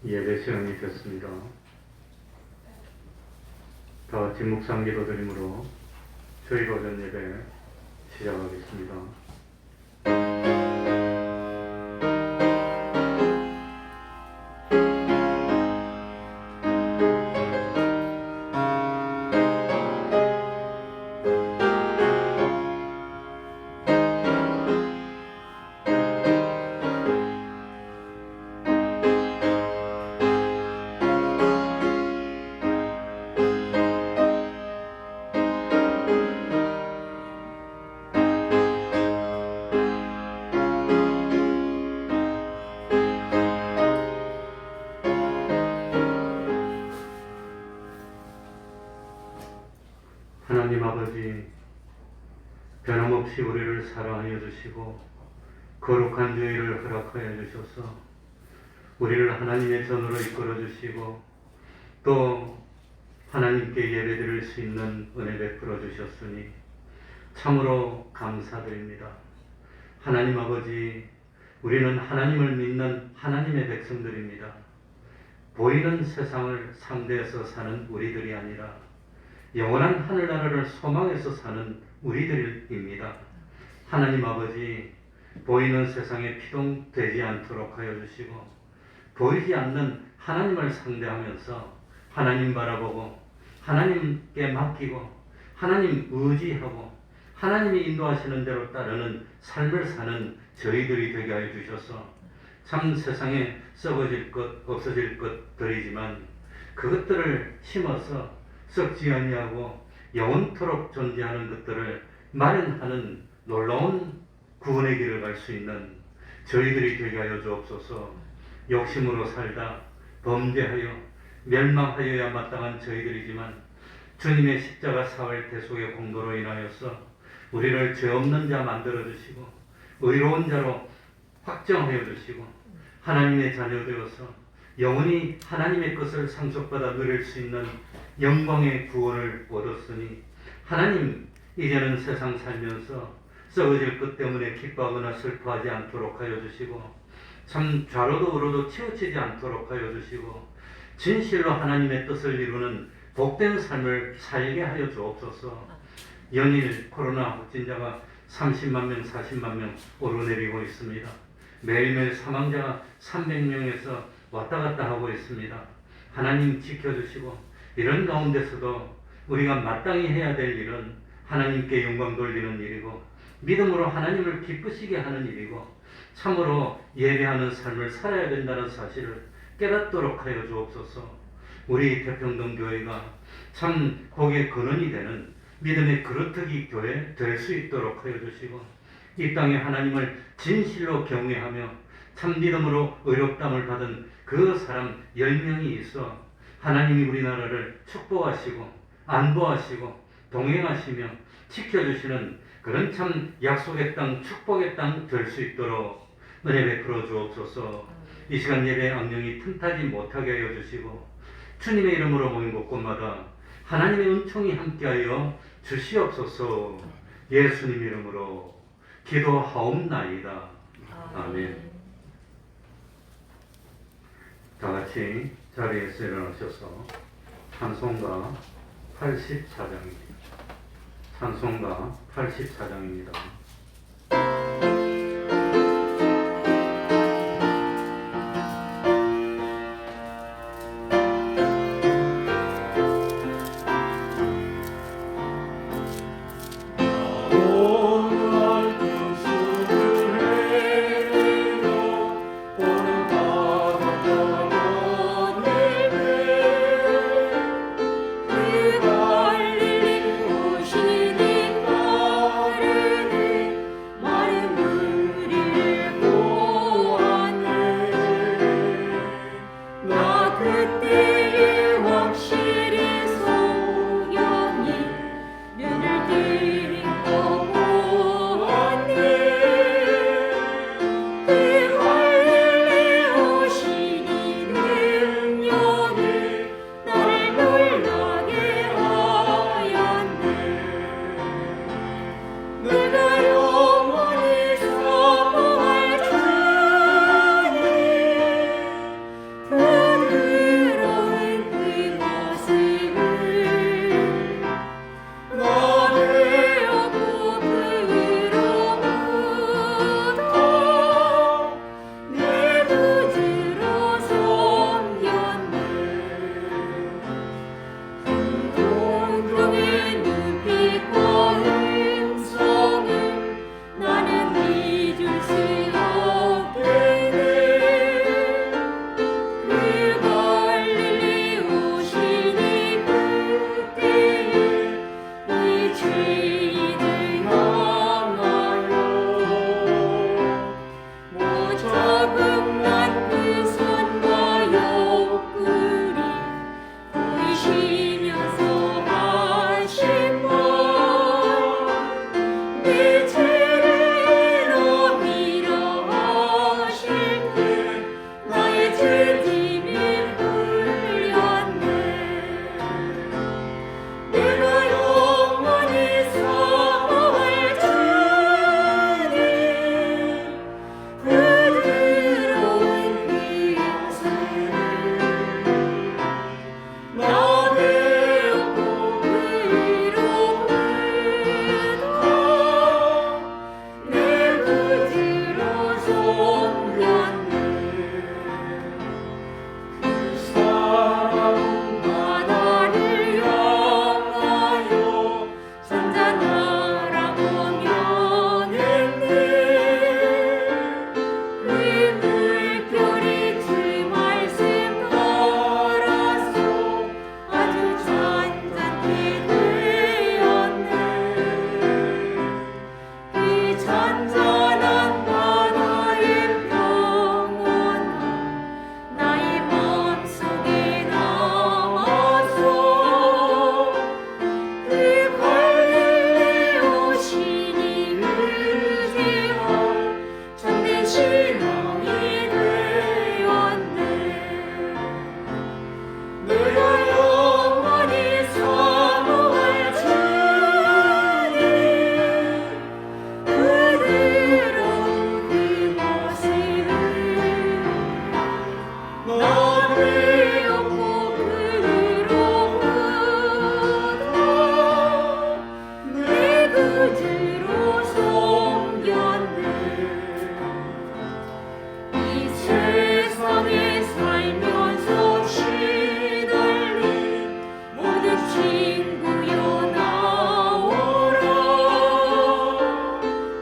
예배 시간이 됐습니다. 다 같이 묵상 기도 드림으로 주일 오전 예배 시작하겠습니다. 하나님 아버지, 변함없이 우리를 사랑하여 주시고 거룩한 주일을 허락하여 주셔서 우리를 하나님의 전으로 이끌어 주시고 또 하나님께 예배드릴 수 있는 은혜 베풀어 주셨으니 참으로 감사드립니다. 하나님 아버지, 우리는 하나님을 믿는 하나님의 백성들입니다. 보이는 세상을 상대해서 사는 우리들이 아니라 영원한 하늘나라를 소망해서 사는 우리들입니다. 하나님 아버지, 보이는 세상에 피동되지 않도록 하여 주시고 보이지 않는 하나님을 상대하면서 하나님 바라보고 하나님께 맡기고 하나님 의지하고 하나님이 인도하시는 대로 따르는 삶을 사는 저희들이 되게 하여 주셔서 참 세상에 썩어질 것 없어질 것들이지만 그것들을 심어서 썩지 아니하고 영원토록 존재하는 것들을 마련하는 놀라운 구원의 길을 갈 수 있는 저희들이 되게 하여 주옵소서. 욕심으로 살다 범죄하여 멸망하여야 마땅한 저희들이지만 주님의 십자가 사활 대속의 공로로 인하여서 우리를 죄 없는 자 만들어 주시고 의로운 자로 확정하여 주시고 하나님의 자녀 되어서 영원히 하나님의 것을 상속받아 누릴 수 있는 영광의 구원을 얻었으니 하나님, 이제는 세상 살면서 썩어질 것 때문에 기뻐하거나 슬퍼하지 않도록 하여 주시고 참 좌로도 우로도 치우치지 않도록 하여 주시고 진실로 하나님의 뜻을 이루는 복된 삶을 살게 하여 주옵소서. 연일 코로나 확진자가 30만 명, 40만 명 오르내리고 있습니다. 매일매일 사망자가 300명에서 왔다 갔다 하고 있습니다. 하나님 지켜주시고 이런 가운데서도 우리가 마땅히 해야 될 일은 하나님께 영광 돌리는 일이고 믿음으로 하나님을 기쁘시게 하는 일이고 참으로 예배하는 삶을 살아야 된다는 사실을 깨닫도록 하여 주옵소서. 우리 태평동 교회가 참 복의 근원이 되는 믿음의 그루터기 교회 될 수 있도록 하여 주시고 이 땅에 하나님을 진실로 경외하며 참 믿음으로 의롭다함을 받은 그 사람 10명이 있어 하나님이 우리나라를 축복하시고 안보하시고 동행하시며 지켜주시는 그런 참 약속의 땅, 축복의 땅 될 수 있도록 은혜 베풀어 주옵소서. 이 시간 예배 악령이 틈타지 못하게 하여 주시고 주님의 이름으로 모인 곳곳마다 하나님의 은총이 함께하여 주시옵소서. 예수님 이름으로 기도하옵나이다. 아멘. 다 같이 자리에서 일어나셔서 찬송가 84장입니다. 찬송가 84장입니다. 당신을 향하여 무조금난 그 손과 옆구리 보이시면서 하신 말내 죄를 넘이라 하실 때 나의 죄짐이 풀렸네. 내가 영원히 사모할 주님 부드러운 그 영생을 나 되었고 그로부터 내 구주로 섬겼네. 그 사랑은 바다를 향하여 잔잔하라고 명했네. 그 물결이 주 말씀 따라서 아주 잔잔해 되었네. 이 잔잔한 바다의 평온함 나의 마음속에 남아서 그 갈릴레오 신이 의지할 참된 신앙이 되었네. 내가 영원히 사모할 주님 부드러운 그 모습을 나 되었고 그로부터 내 구주로 섬겼네. 이 세상에 살면서 시달린 모든 친구여 나오라.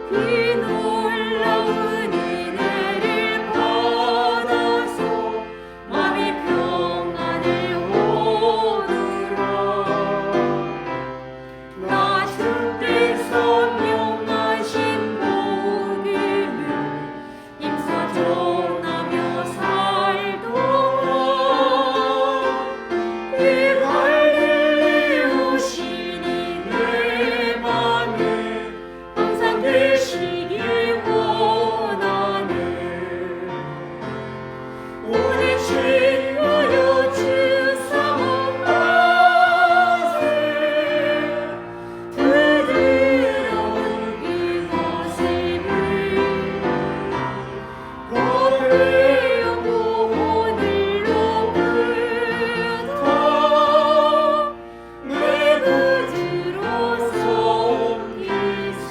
그 놀라운 은혜를 받아서 마음의 평안을 얻으라. 나 주께서 명하신 복음을 힘써 전하며 살도록 그 갈릴레오 신이 내 맘에 항상 계시길 원하네. 오늘 친구여 주 사모하세. 부드러운 그 모습을 곧 배우고 오늘로부터 내 구주로 섬기세.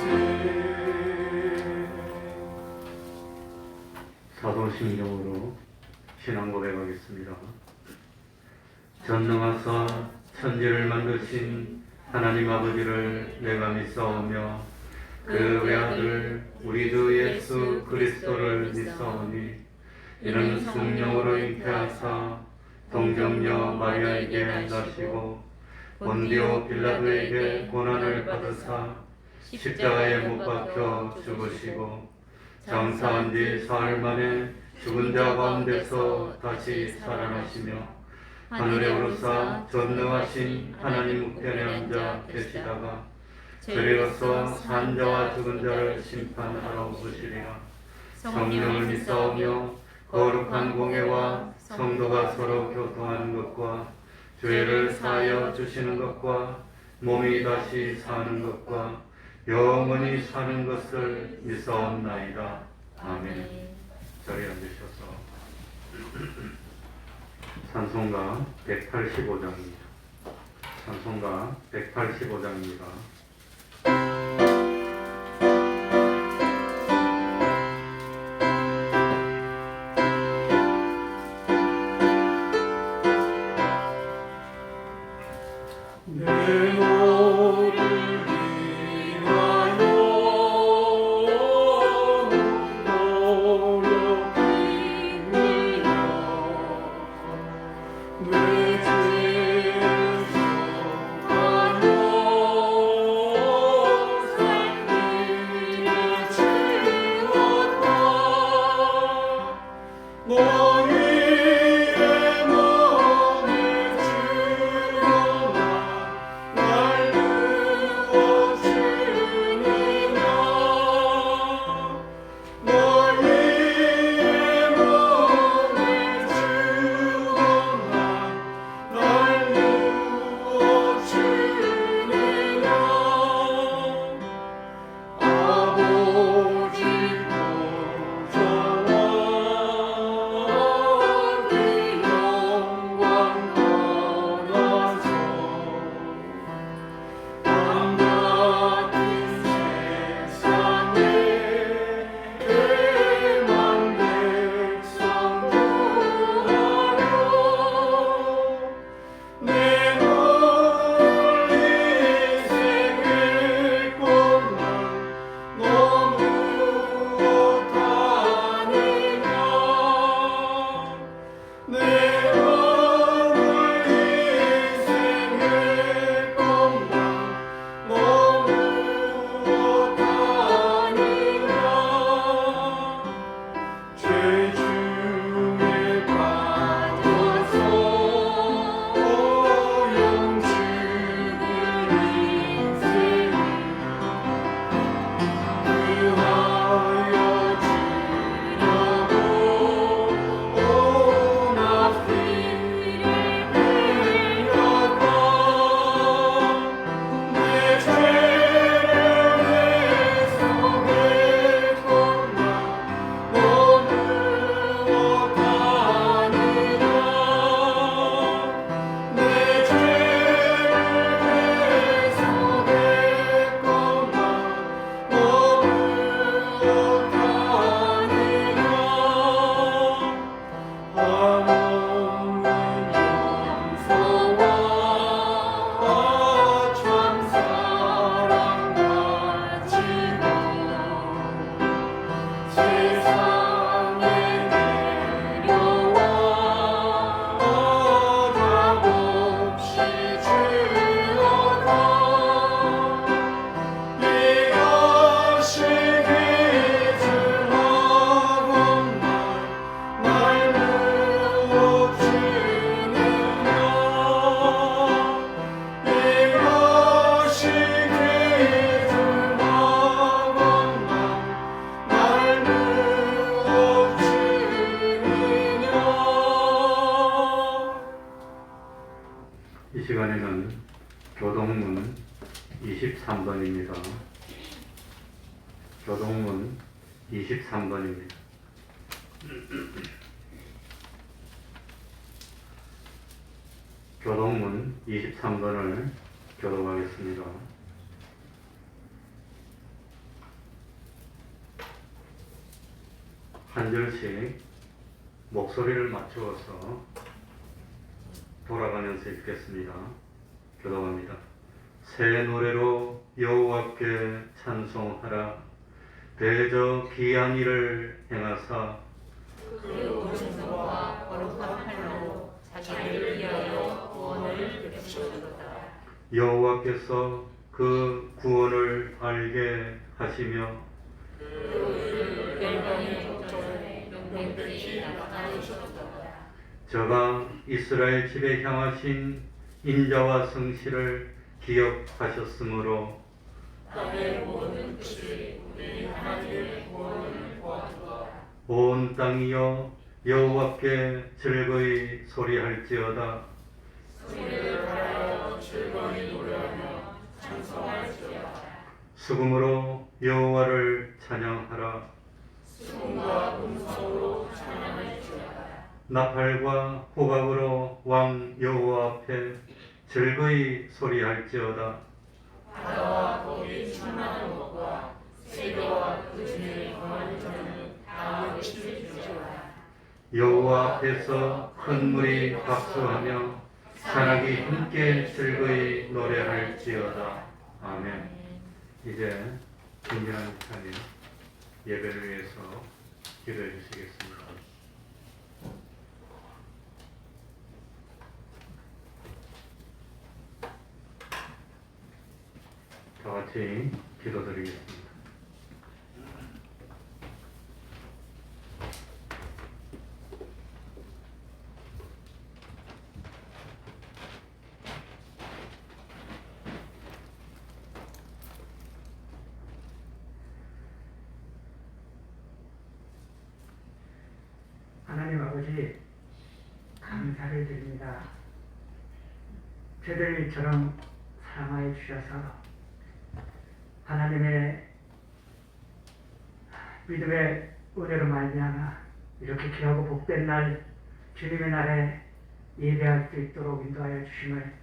사도신경으로 신앙 고백하겠습니다. 전능하사 천지를 만드신 하나님 아버지를 내가 믿사오며 그 외아들 우리 주 예수 그리스도를 믿사오니 이는 성령으로 잉태하사 동정녀 마리아에게 나시고 본디오 빌라도에게 고난을 받으사 십자가에 못 박혀 죽으시고 장사한 지 사흘 만에 죽은 자 가운데서 다시 살아나시며 하늘에 오르사 전능하신 하나님 우편에 앉아 계시다가 저리로서 산 자와 죽은 자를 심판하러 오시리라. 성령을 믿사오며 거룩한 공회와 성도가 서로 교통하는 것과 죄를 사하여 주시는 것과 몸이 다시 사는 것과 영원히 사는 것을 믿사옵나이다. 아멘. 자리에 앉으셔서 찬송가 185장입니다. 찬송가 185장입니다. 내 너를 위하여 노력이며 내 죄 정하여 23번입니다. 교동문 23번입니다. 교동문 23번을 교독하겠습니다. 한 절씩 목소리를 맞추어서 돌아가면서 읽겠습니다. 교독합니다. 새 노래로 여호와께 찬송하라. 대저 귀한 일을 행하사 그 오른손과 거룩한 팔로 자기를 위하여 구원을 베푸셨도다. 여호와께서 그 구원을 알게 하시며 그 멸망의 목전에 명백히 나타내셨도다. 저가 이스라엘 집에 향하신 인자와 성실을 기억하셨으므로 땅의 모든 끝이 우리 하나님의 구원을 보았도다. 온 땅이여 여호와께 즐거이 소리할지어다. 소리를 하여 즐거이 노래하며 찬송할지어다. 수금으로 여호와를 찬양하라. 수금과 음성으로 찬양할지어다. 나팔과 호각으로 왕 여호와 앞에 즐거이 소리할지어다. 바다와 거기 충만한 것과 세계와 그 중에 거하는 자는 다 외칠지어다. 여호와 앞에서 큰 물이 박수하며 산악이 함께 즐거이 노래할지어다. 아멘. 이제 김진환 목사님 예배를 위해서 기도해 주시겠습니다. 다 같이 기도드리겠습니다. 하나님 아버지, 감사를 드립니다. 저희들 이처럼 사랑하여 주셔서 하나님의 믿음의 은혜로 말미암아 이렇게 귀하고 복된 날, 주님의 날에 예배할 수 있도록 인도하여 주심을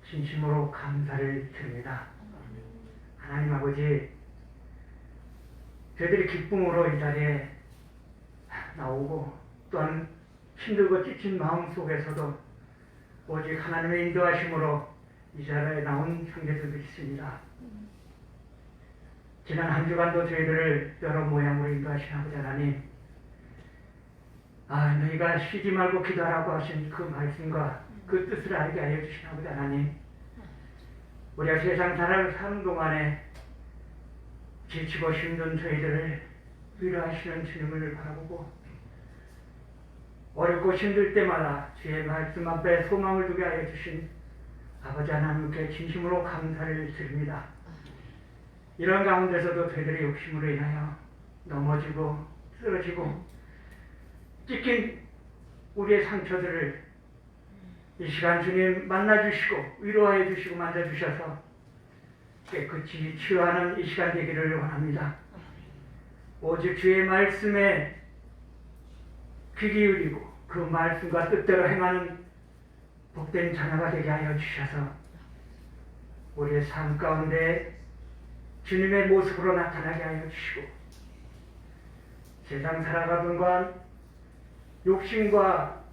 진심으로 감사를 드립니다. 하나님 아버지, 저희들이 기쁨으로 이 자리에 나오고 또한 힘들고 지친 마음 속에서도 오직 하나님의 인도하심으로 이 자리에 나온 형제들도 있습니다. 지난 한 주간도 저희들을 여러 모양으로 인도하신 아버지 하나님, 너희가 쉬지 말고 기도하라고 하신 그 말씀과 그 뜻을 알게 하여 주신 아버지 하나님, 우리가 세상 사는 동안에 지치고 힘든 저희들을 위로하시는 주님을 바라보고 어렵고 힘들 때마다 주의 말씀 앞에 소망을 두게 하여 주신 아버지 하나님께 진심으로 감사를 드립니다. 이런 가운데서도 저희들의 욕심으로 인하여 넘어지고 쓰러지고 찢긴 우리의 상처들을 이 시간 주님 만나주시고 위로하여 주시고 만져주셔서 깨끗이 치유하는 이 시간 되기를 원합니다. 오직 주의 말씀에 귀 기울이고 그 말씀과 뜻대로 행하는 복된 자녀가 되게 하여 주셔서 우리의 삶 가운데 주님의 모습으로 나타나게 하여 주시고 세상 살아가던 건 욕심과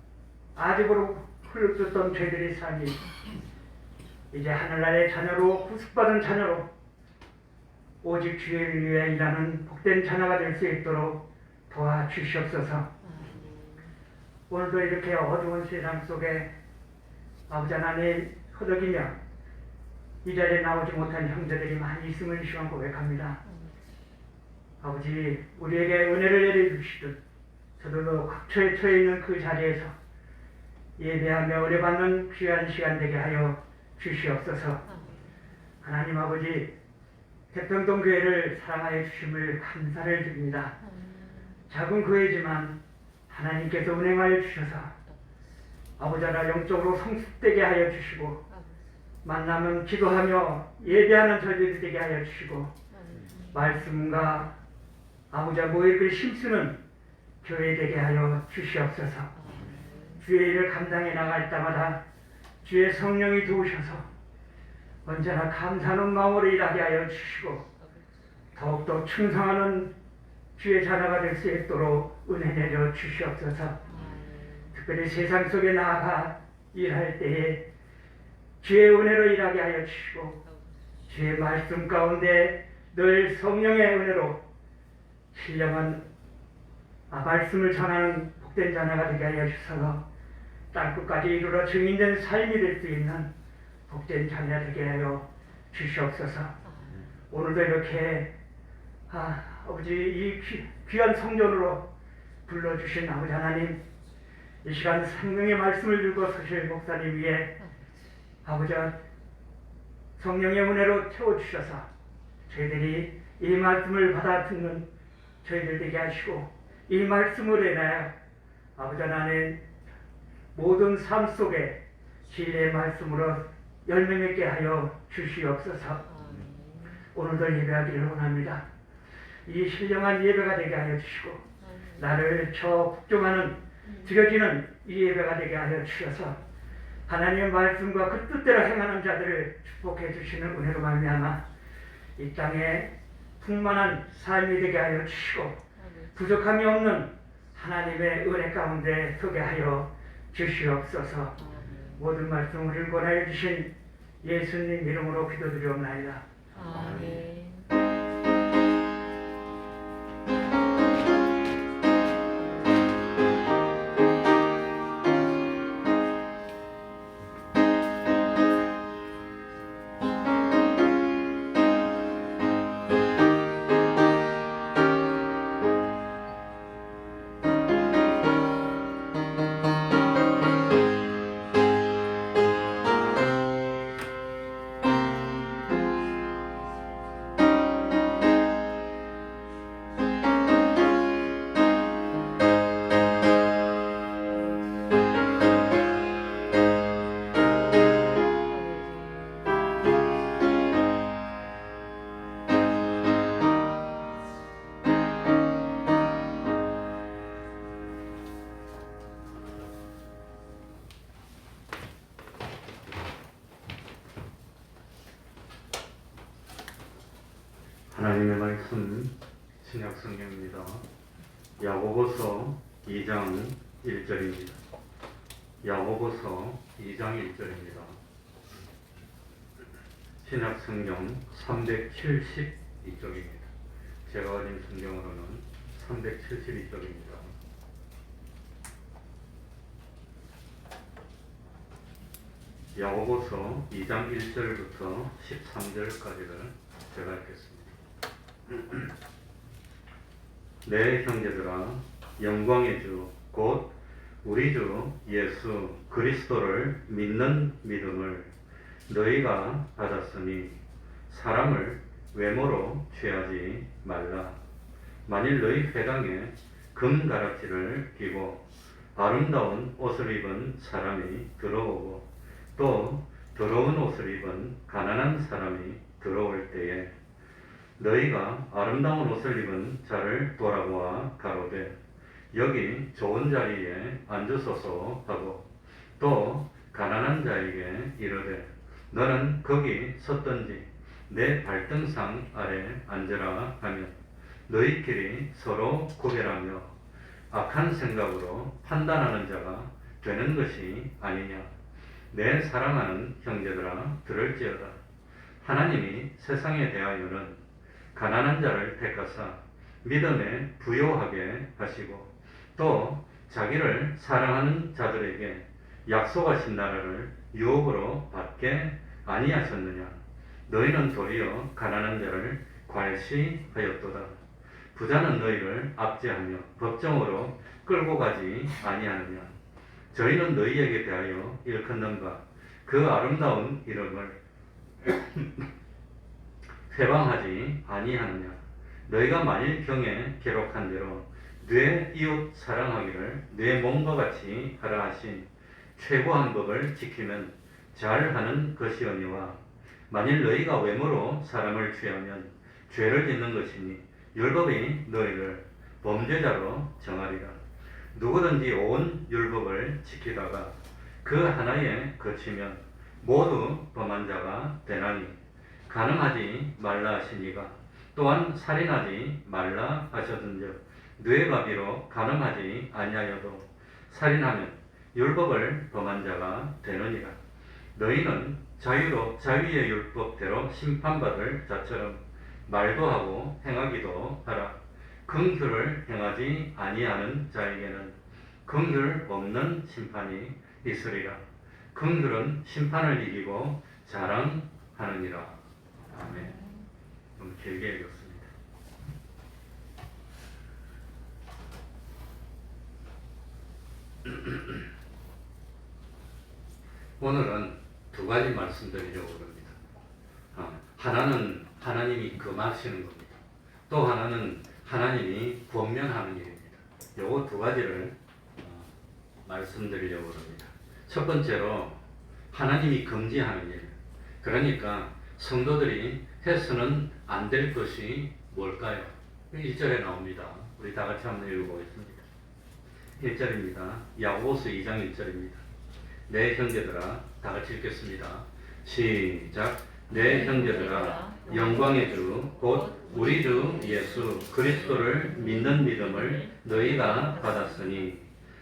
아집으로 흘렀었던 죄들의 삶이 이제 하늘나라의 자녀로 구속받은 자녀로 오직 주의 위해 일하는 복된 자녀가 될 수 있도록 도와주시옵소서. 오늘도 이렇게 어두운 세상 속에 아버지 하나님 허덕이며 이 자리에 나오지 못한 형제들이 많이 있음을 시간 고백합니다. 아버지, 우리에게 은혜를 내려주시듯 저들도 각처에 처해 있는 그 자리에서 예배하며 은혜받는 귀한 시간 되게 하여 주시옵소서. 하나님 아버지, 태평동 교회를 사랑하여 주심을 감사를 드립니다. 작은 교회지만 하나님께서 운행하여 주셔서 아버지 하나 영적으로 성숙되게 하여 주시고 만나면 기도하며 예배하는 저희들이 되게 하여 주시고 말씀과 아버지와 모임을 힘쓰는 교회 되게 하여 주시옵소서. 주의 일을 감당해 나갈 때마다 주의 성령이 도우셔서 언제나 감사하는 마음으로 일하게 하여 주시고 더욱더 충성하는 주의 자녀가 될 수 있도록 은혜 내려 주시옵소서. 특별히 세상 속에 나아가 일할 때에 주의 은혜로 일하게 하여 주시고 주의 말씀 가운데 늘 성령의 은혜로 신령한 말씀을 전하는 복된 자녀가 되게 하여 주셔서 땅끝까지 이르러 증인된 삶이 될 수 있는 복된 자녀 되게 하여 주시옵소서. 오늘도 이렇게 아버지 이 귀한 성전으로 불러주신 아버지 하나님, 이 시간 생명의 말씀을 들고 서실 목사님 위에 아버지 성령의 은혜로 채워주셔서 저희들이 이 말씀을 받아 듣는 저희들 되게 하시고 이 말씀으로 인하여 아버지 하나님 모든 삶 속에 진리의 말씀으로 열매 맺게 하여 주시옵소서. 오늘도 예배하기를 원합니다. 이 신령한 예배가 되게 하여 주시고 나를 저 복종하는 드려지는 이 예배가 되게 하여 주셔서 하나님의 말씀과 그 뜻대로 행하는 자들을 축복해 주시는 은혜로 말미암아 이 땅에 풍만한 삶이 되게 하여 주시고 부족함이 없는 하나님의 은혜 가운데 서게 하여 주시옵소서. 모든 말씀을 권하여 주신 예수님 이름으로 기도드리옵나이다. 아멘. 하나님의 말씀 신약 성경입니다. 야고보서 2장 1절입니다. 야고보서 2장 1절입니다. 신약 성경 372쪽입니다. 제가 가진 성경으로는 372쪽입니다. 야고보서 2장 1절부터 13절까지를 제가 읽겠습니다. 내 형제들아, 영광의 주 곧 우리 주 예수 그리스도를 믿는 믿음을 너희가 받았으니 사람을 외모로 취하지 말라. 만일 너희 회당에 금가락지를 끼고 아름다운 옷을 입은 사람이 들어오고 또 더러운 옷을 입은 가난한 사람이 들어올 때에 너희가 아름다운 옷을 입은 자를 돌아보아 가로되 여기 좋은 자리에 앉으소서 하고 또 가난한 자에게 이르되 너는 거기 섰던지 내 발등상 아래 앉으라 하면 너희끼리 서로 구별하며 악한 생각으로 판단하는 자가 되는 것이 아니냐. 내 사랑하는 형제들아, 들을지어다. 하나님이 세상에 대하여는 가난한 자를 택하사 믿음에 부요하게 하시고 또 자기를 사랑하는 자들에게 약속하신 나라를 유업으로 받게 아니하셨느냐. 너희는 도리어 가난한 자를 괄시하였도다. 부자는 너희를 압제하며 법정으로 끌고 가지 아니하느냐. 저희는 너희에게 대하여 일컫는가 그 아름다운 이름을 회방하지 아니하느냐. 너희가 만일 경에 기록한 대로 내 이웃 사랑하기를 내 몸과 같이 하라 하신 최고한 법을 지키면 잘하는 것이오니와 만일 너희가 외모로 사람을 취하면 죄를 짓는 것이니 율법이 너희를 범죄자로 정하리라. 누구든지 온 율법을 지키다가 그 하나에 그치면 모두 범한 자가 되나니 간음하지 말라 하시니가 또한 살인하지 말라 하셨은즉 뇌 바비로 간음하지 아니하여도 살인하면 율법을 범한 자가 되느니라. 너희는 자유의 율법대로 심판받을 자처럼 말도 하고 행하기도 하라. 긍휼을 행하지 아니하는 자에게는 긍휼 없는 심판이 있으리라. 긍휼은 심판을 이기고 자랑하느니라. 아멘. 좀 길게 읽었습니다. 오늘은 두 가지 말씀드리려고 합니다. 하나는 하나님이 금하시는 겁니다. 또 하나는 하나님이 권면하는 일입니다. 요거 두 가지를 말씀드리려고 합니다. 첫 번째로 하나님이 금지하는 일. 그러니까 성도들이 해서는 안 될 것이 뭘까요? 1절에 나옵니다. 우리 다 같이 한번 읽어보겠습니다. 1절입니다. 야고보서 2장 1절입니다. 내 형제들아, 다 같이 읽겠습니다. 시작. 내 형제들아, 영광의 주 곧 우리 주 예수 그리스도를 믿는 믿음을 너희가 받았으니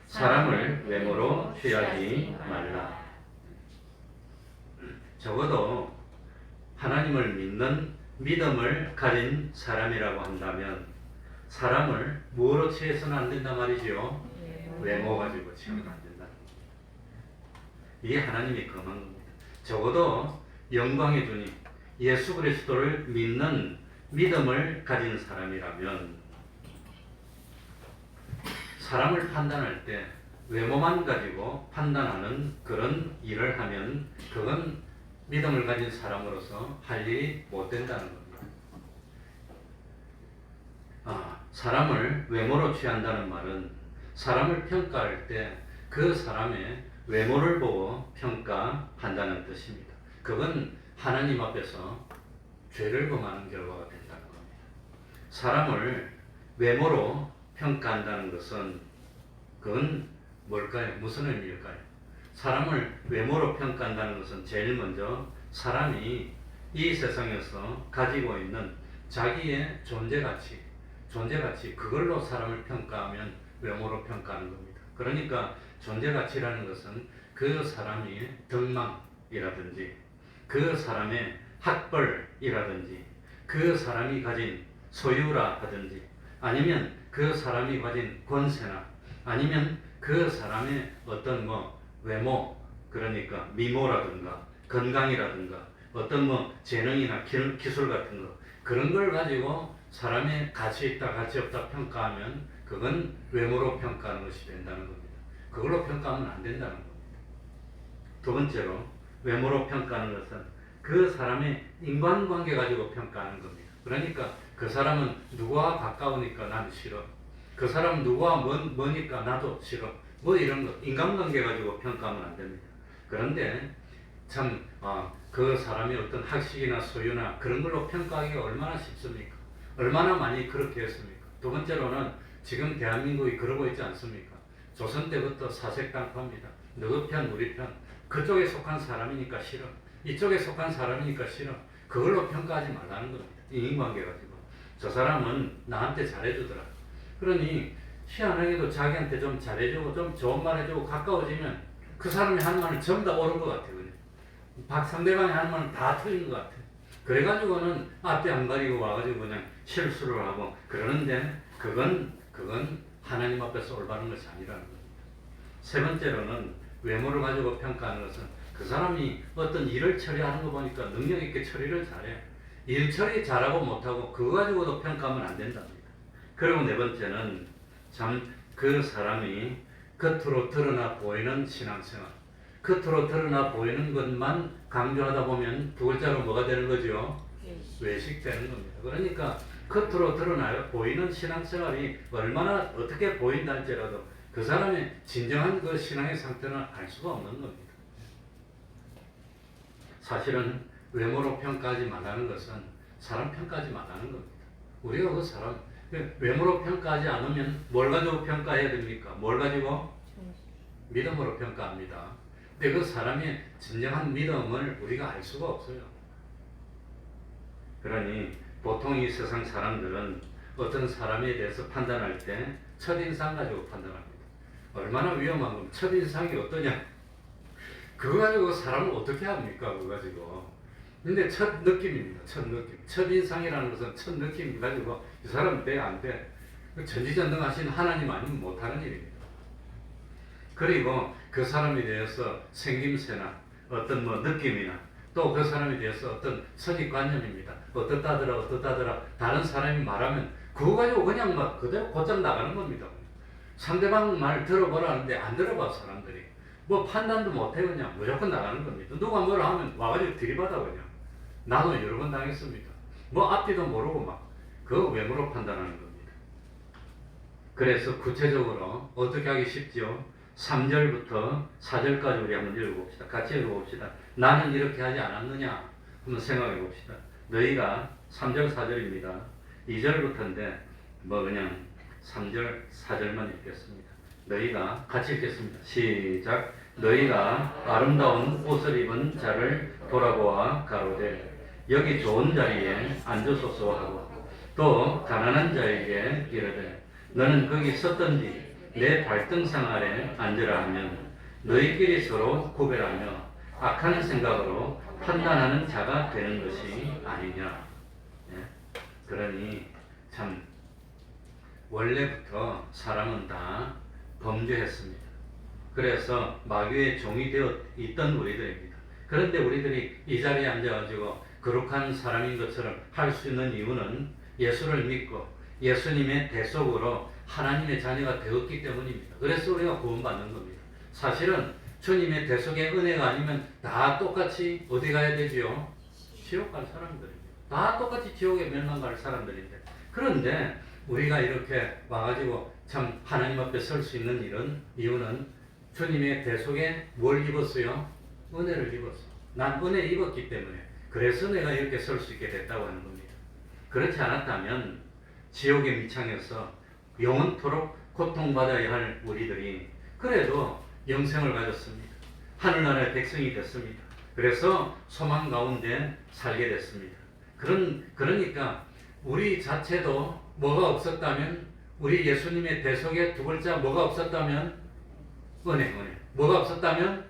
사람을 외모로 취하지 말라. 적어도 하나님을 믿는 믿음을 가진 사람이라고 한다면 사람을 뭐로 취해서는 안 된단 말이지요? 외모 가지고 취하면 안 된다. 이게 하나님이 금한 겁니다. 적어도 영광의 주님 예수 그리스도를 믿는 믿음을 가진 사람이라면 사람을 판단할 때 외모만 가지고 판단하는 그런 일을 하면 그건 믿음을 가진 사람으로서 할 일이 못 된다는 겁니다. 사람을 외모로 취한다는 말은 사람을 평가할 때 그 사람의 외모를 보고 평가한다는 뜻입니다. 그건 하나님 앞에서 죄를 범하는 결과가 된다는 겁니다. 사람을 외모로 평가한다는 것은 그건 뭘까요? 무슨 의미일까요? 사람을 외모로 평가한다는 것은 제일 먼저 사람이 이 세상에서 가지고 있는 자기의 존재가치 그걸로 사람을 평가하면 외모로 평가하는 겁니다. 그러니까 존재가치라는 것은 그 사람이 덕망이라든지 그 사람의 학벌이라든지 그 사람이 가진 소유라 하든지 아니면 그 사람이 가진 권세나 아니면 그 사람의 어떤 외모 그러니까 미모라든가 건강이라든가 어떤 재능이나 기술 같은 거 그런 걸 가지고 사람의 가치 있다 가치 없다 평가하면 그건 외모로 평가하는 것이 된다는 겁니다. 그걸로 평가하면 안 된다는 겁니다. 두 번째로 외모로 평가하는 것은 그 사람의 인간관계 가지고 평가하는 겁니다. 그러니까 그 사람은 누구와 가까우니까 나는 싫어. 그 사람은 누구와 머니까 나도 싫어. 이런 거 인간관계 가지고 평가하면 안 됩니다. 그런데 참 그 사람의 어떤 학식이나 소유나 그런 걸로 평가하기가 얼마나 쉽습니까? 얼마나 많이 그렇게 했습니까? 두 번째로는 지금 대한민국이 그러고 있지 않습니까? 조선 때부터 사색당파입니다. 너희 편 우리 편 그쪽에 속한 사람이니까 싫어. 이쪽에 속한 사람이니까 싫어. 그걸로 평가하지 말라는 겁니다. 인간관계 가지고 저 사람은 나한테 잘해주더라. 그러니 희한하게도 자기한테 좀 잘해주고 좀 좋은 말 해주고 가까워지면 그 사람이 하는 말은 전부 다 옳은 것 같아요. 상대방이 하는 말은 다 틀린 것 같아요. 그래가지고는 앞에 안 가리고 와가지고 그냥 실수를 하고 그러는데 그건 하나님 앞에서 올바른 것이 아니라는 겁니다. 세 번째로는 외모를 가지고 평가하는 것은 그 사람이 어떤 일을 처리하는 거 보니까 능력 있게 처리를 잘해. 일 처리 잘하고 못하고 그거 가지고도 평가하면 안 된답니다. 그리고 네 번째는 참 그 사람이 겉으로 드러나 보이는 신앙생활 겉으로 드러나 보이는 것만 강조하다 보면 두 글자로 뭐가 되는 거죠? 외식되는 겁니다. 그러니까 겉으로 드러나 보이는 신앙생활이 얼마나 어떻게 보인다 할지라도 그 사람의 진정한 그 신앙의 상태는 알 수가 없는 겁니다. 사실은 외모로 평가하지 말라는 것은 사람 평가하지 말라는 겁니다. 우리가 그 사람 외모로 평가하지 않으면 뭘 가지고 평가해야 됩니까? 뭘 가지고? 믿음으로 평가합니다. 근데 그 사람의 진정한 믿음을 우리가 알 수가 없어요. 그러니 보통 이 세상 사람들은 어떤 사람에 대해서 판단할 때 첫인상 가지고 판단합니다. 얼마나 위험한 겁니까? 첫인상이 어떠냐? 그거 가지고 사람을 어떻게 합니까? 그거 가지고. 근데 첫 느낌입니다. 첫 느낌. 첫인상이라는 것은 첫 느낌 가지고 이 사람 돼? 안 돼? 전지전능하신 하나님 아니면 못하는 일입니다. 그리고 그 사람에 대해서 생김새나 어떤 뭐 느낌이나 또 그 사람에 대해서 어떤 선입관념입니다. 어떻다더라 다른 사람이 말하면 그거 가지고 그냥 막 그대로 곧장 나가는 겁니다. 상대방 말 들어보라는데 안 들어봐 사람들이. 뭐 판단도 못해 그냥 무조건 나가는 겁니다. 누가 뭐라 하면 와가지고 들이받아 그냥. 나도 여러 번 당했습니다. 뭐 앞뒤도 모르고 막 그 외모로 판단하는 겁니다. 그래서 구체적으로 어떻게 하기 쉽죠? 3절부터 4절까지 우리 한번 읽어봅시다. 같이 읽어봅시다. 나는 이렇게 하지 않았느냐? 한번 생각해 봅시다. 너희가 3절 4절입니다. 2절부터인데 뭐 그냥 3절 4절만 읽겠습니다. 너희가 같이 읽겠습니다. 시작. 너희가 아름다운 옷을 입은 자를 돌아보아 가로되 여기 좋은 자리에 앉으소서 하고 또 가난한 자에게 이르되 너는 거기 섰던지 내 발등상 아래 앉으라 하면 너희끼리 서로 구별하며 악한 생각으로 판단하는 자가 되는 것이 아니냐. 예? 그러니 참 원래부터 사람은 다 범죄했습니다. 그래서 마귀의 종이 되어 있던 우리들입니다. 그런데 우리들이 이 자리에 앉아가지고 거룩한 사람인 것처럼 할 수 있는 이유는 예수를 믿고 예수님의 대속으로 하나님의 자녀가 되었기 때문입니다. 그래서 우리가 구원받는 겁니다. 사실은 주님의 대속의 은혜가 아니면 다 똑같이 어디 가야 되지요? 지옥 갈 사람들입니다. 다 똑같이 지옥에 멸망갈 사람들인데 그런데 우리가 이렇게 와가지고 참 하나님 앞에 설 수 있는 이유는 주님의 대속에 뭘 입었어요? 은혜를 입었어. 난 은혜 입었기 때문에 그래서 내가 이렇게 설 수 있게 됐다고 하는 겁니다. 그렇지 않았다면 지옥의 미창에서 영원토록 고통받아야 할 우리들이 그래도 영생을 가졌습니다. 하늘나라의 백성이 됐습니다. 그래서 소망 가운데 살게 됐습니다. 그러니까 우리 자체도 뭐가 없었다면 우리 예수님의 대속의 두 글자 뭐가 없었다면 은혜. 뭐가 없었다면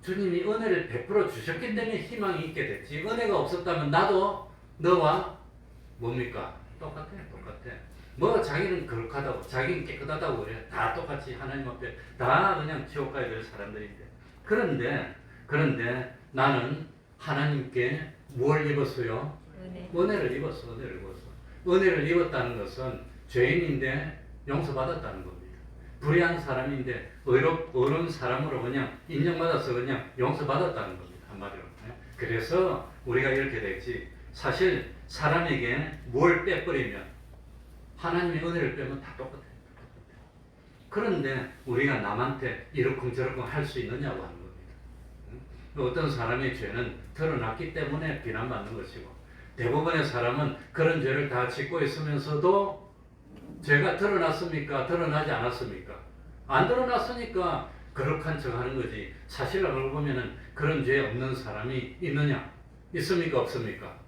주님이 은혜를 베풀어 주셨기 때문에 희망이 있게 됐지. 은혜가 없었다면 나도 너와 뭡니까? 똑같아. 뭐 자기는 거룩하다고 자기는 깨끗하다고 그래. 다 똑같이 하나님 앞에 다 그냥 지옥 가야 될 사람들인데 그런데 나는 하나님께 뭘 입었어요? 은혜를 입었어. 은혜를 입었다는 것은 죄인인데 용서받았다는 겁니다. 불의한 사람인데 의로운 사람으로 그냥 인정받아서 그냥 용서받았다는 겁니다. 한마디로. 그래서 우리가 이렇게 됐지. 사실 사람에게 뭘 빼버리면 하나님의 은혜를 빼면 다 똑같아요. 그런데 우리가 남한테 이러쿵저러쿵 할 수 있느냐고 하는 겁니다. 어떤 사람의 죄는 드러났기 때문에 비난받는 것이고 대부분의 사람은 그런 죄를 다 짓고 있으면서도 죄가 드러났습니까? 드러나지 않았습니까? 안 드러났으니까 거룩한 척 하는 거지. 사실 알고 보면은 그런 죄 없는 사람이 있느냐? 있습니까? 없습니까?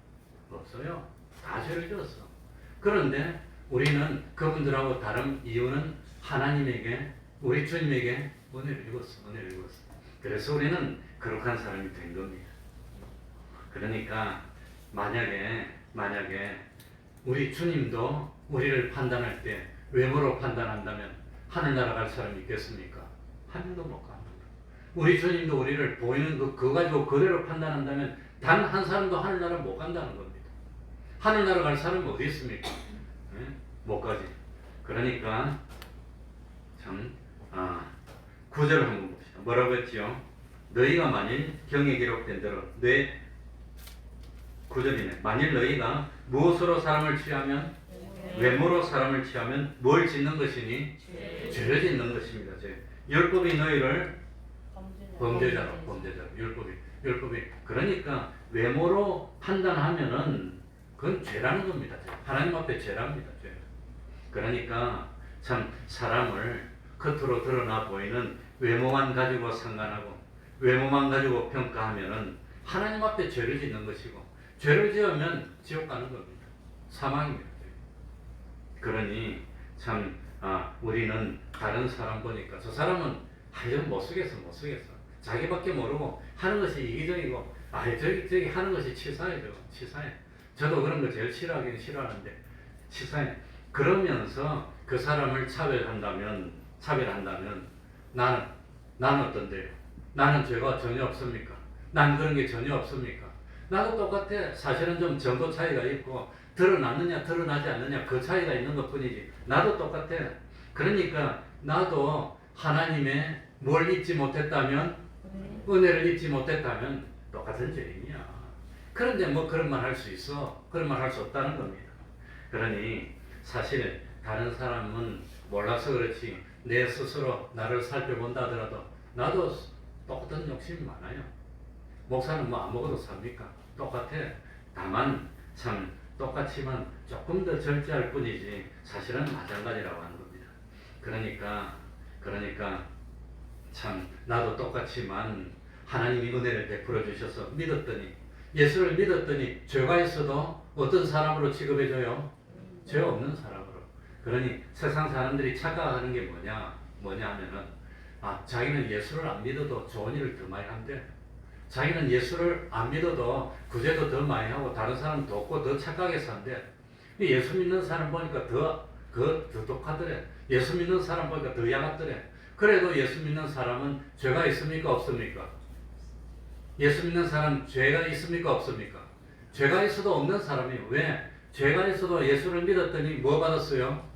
없어요. 다 죄를 지었어. 그런데 우리는 그분들하고 다른 이유는 하나님에게 우리 주님에게 은혜를 입었어. 그래서 우리는 거룩한 사람이 된 겁니다. 그러니까 만약에 우리 주님도 우리를 판단할 때 외모로 판단한다면 하늘나라 갈 사람이 있겠습니까? 한 명도 못 갑니다. 우리 주님도 우리를 보이는 그거 가지고 그대로 판단한다면 단 한 사람도 하늘나라 못 간다는 겁니다. 하늘나라 갈 사람이 어디 있습니까? 네? 못 가지. 그러니까 참 9절을 한번 봅시다. 뭐라고 했지요? 너희가 만일 경에 기록된 대로 9절이네. 만일 너희가 무엇으로 사람을 취하면 외모로 사람을 취하면 뭘 짓는 것이니? 죄를 짓는 것입니다. 율법이 너희를 범죄자로 율법이 율법이. 그러니까 외모로 판단하면은 그건 죄라는 겁니다. 하나님 앞에 죄랍니다. 죄. 그러니까 참 사람을 겉으로 드러나 보이는 외모만 가지고 상관하고 외모만 가지고 평가하면은 하나님 앞에 죄를 짓는 것이고 죄를 지으면 지옥 가는 겁니다. 사망입니다. 그러니 참 우리는 다른 사람 보니까 저 사람은 이건 못 쓰겠어. 자기밖에 모르고 하는 것이 이기적이고 저기 하는 것이 치사해요. 치사해. 저도 그런 거 제일 싫어하긴 싫어하는데 치사해. 그러면서 그 사람을 차별한다면 나는 어떤데요? 나는 죄가 전혀 없습니까? 난 그런 게 전혀 없습니까? 나도 똑같아. 사실은 좀 정도 차이가 있고 드러났느냐 드러나지 않느냐 그 차이가 있는 것 뿐이지 나도 똑같아. 그러니까 나도 하나님의 뭘 잊지 못했다면 은혜를 잊지 못했다면 똑같은 죄인이야. 그런데 뭐 그런 말 할 수 있어? 그런 말 할 수 없다는 겁니다. 그러니 사실 다른 사람은 몰라서 그렇지 내 스스로 나를 살펴본다 하더라도 나도 똑같은 욕심이 많아요. 목사는 뭐 안 먹어도 삽니까? 똑같아. 다만 참 똑같지만 조금 더 절제할 뿐이지 사실은 마찬가지라고 하는 겁니다. 그러니까 참 나도 똑같지만 하나님이 은혜를 베풀어 주셔서 믿었더니 예수를 믿었더니 죄가 있어도 어떤 사람으로 취급해줘요? 죄 없는 사람으로. 그러니 세상 사람들이 착각하는 게 뭐냐 하면은 자기는 예수를 안 믿어도 좋은 일을 더 많이 한대. 자기는 예수를 안 믿어도 구제도 더 많이 하고 다른 사람 돕고 더 착하게 산대. 예수 믿는 사람 보니까 더 독하더래. 예수 믿는 사람 보니까 더 야같더래. 그래도 예수 믿는 사람은 죄가 있습니까 없습니까? 예수 믿는 사람 죄가 있습니까 없습니까? 죄가 있어도 없는 사람이 왜? 죄가 있어도 예수를 믿었더니 뭐 받았어요?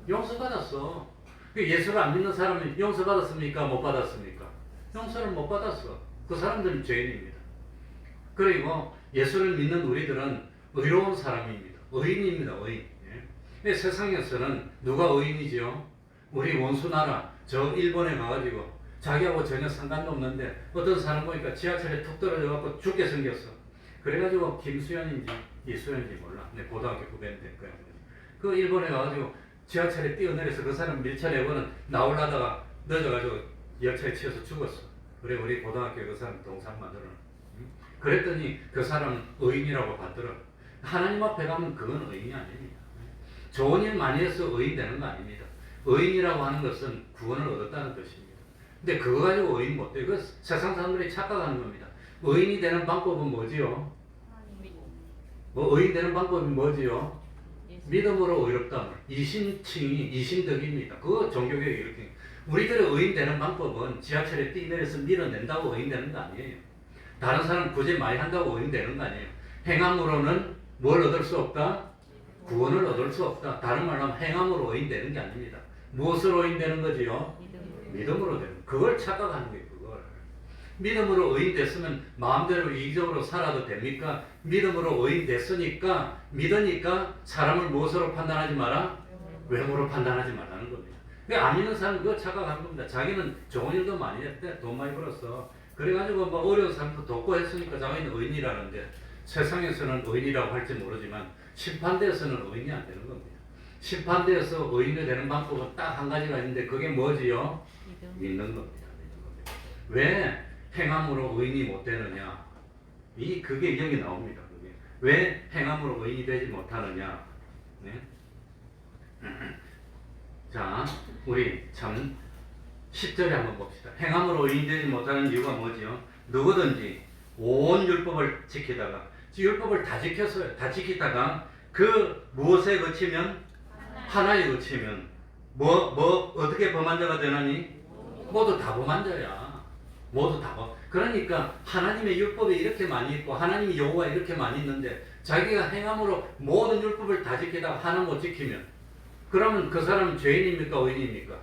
용서받았어. 예수를 안 믿는 사람은 용서받았습니까? 못 받았습니까? 용서를 못 받았어. 그 사람들은 죄인입니다. 그리고 예수를 믿는 우리들은 의로운 사람입니다. 의인입니다. 의인. 예? 세상에서는 누가 의인이지요? 우리 원수 나라 저 일본에 가가지고 자기하고 전혀 상관도 없는데 어떤 사람 보니까 지하철에 툭 떨어져갖고 죽게 생겼어. 그래가지고 김수현인지 이수현인지 몰라. 내 고등학교 후배인데 될 거야. 그 일본에 가가지고 지하철에 뛰어내려서 그 사람 밀쳐내고는 나오려다가 늦어가지고 열차에 치여서 죽었어. 그래 우리 고등학교 그 사람 동상 만들어. 그랬더니 그 사람은 의인이라고 받더라. 하나님 앞에 가면 그건 의인이 아닙니다. 좋은 일 많이 해서 의인 되는 거 아닙니다. 의인이라고 하는 것은 구원을 얻었다는 뜻입니다. 근데 그거 가지고 의인 못 돼. 그 세상 사람들이 착각하는 겁니다. 의인이 되는 방법은 뭐지요? 의인 되는 방법이 뭐지요? 믿음으로 의롭다. 이신칭이 이신덕입니다. 그거 종교개혁 이렇게. 우리들의 의인 되는 방법은 지하철에 뛰내려서 밀어낸다고 의인 되는 거 아니에요. 다른 사람 구제 많이 한다고 의인 되는 거 아니에요. 행함으로는 뭘 얻을 수 없다? 구원을 얻을 수 없다. 다른 말로 하면 행함으로 의인 되는 게 아닙니다. 무엇으로 의인 되는 거지요? 믿음으로 되는 거. 그걸 착각하는 거예요. 그걸. 믿음으로 의인 됐으면 마음대로 이기적으로 살아도 됩니까? 믿음으로 의인 됐으니까 믿으니까 사람을 무엇으로 판단하지 마라? 외모로 판단하지 말라는 겁니다. 그러니까 안 믿는 사람은 그거 착각하는 겁니다. 자기는 좋은 일도 많이 했대. 돈 많이 벌었어. 그래가지고 뭐 어려운 사람도 돕고 했으니까 자기는 의인이라는데 세상에서는 의인이라고 할지 모르지만 심판대에서는 의인이 안 되는 겁니다. 심판대에서 의인이 되는 방법은 딱 한 가지가 있는데 그게 뭐지요? 믿는 겁니다. 왜 행함으로 의인이 못 되느냐? 그게 여기 나옵니다. 그게. 왜 행함으로 의인이 되지 못하느냐? 네? 자, 우리 참 10절에 한번 봅시다. 행함으로 의인이 되지 못하는 이유가 뭐지요? 누구든지 온 율법을 지키다가 율법을 다 지켰어요. 다 지키다가 그 무엇에 그치면 하나에 그치면 어떻게 범한 자가 되나니? 모두 다 범한 자야. 모두 다 범. 그러니까 하나님의 율법이 이렇게 많이 있고 하나님의 여호와 이렇게 많이 있는데 자기가 행함으로 모든 율법을 다 지키다가 하나 못 지키면 그러면 그 사람은 죄인입니까? 의인입니까?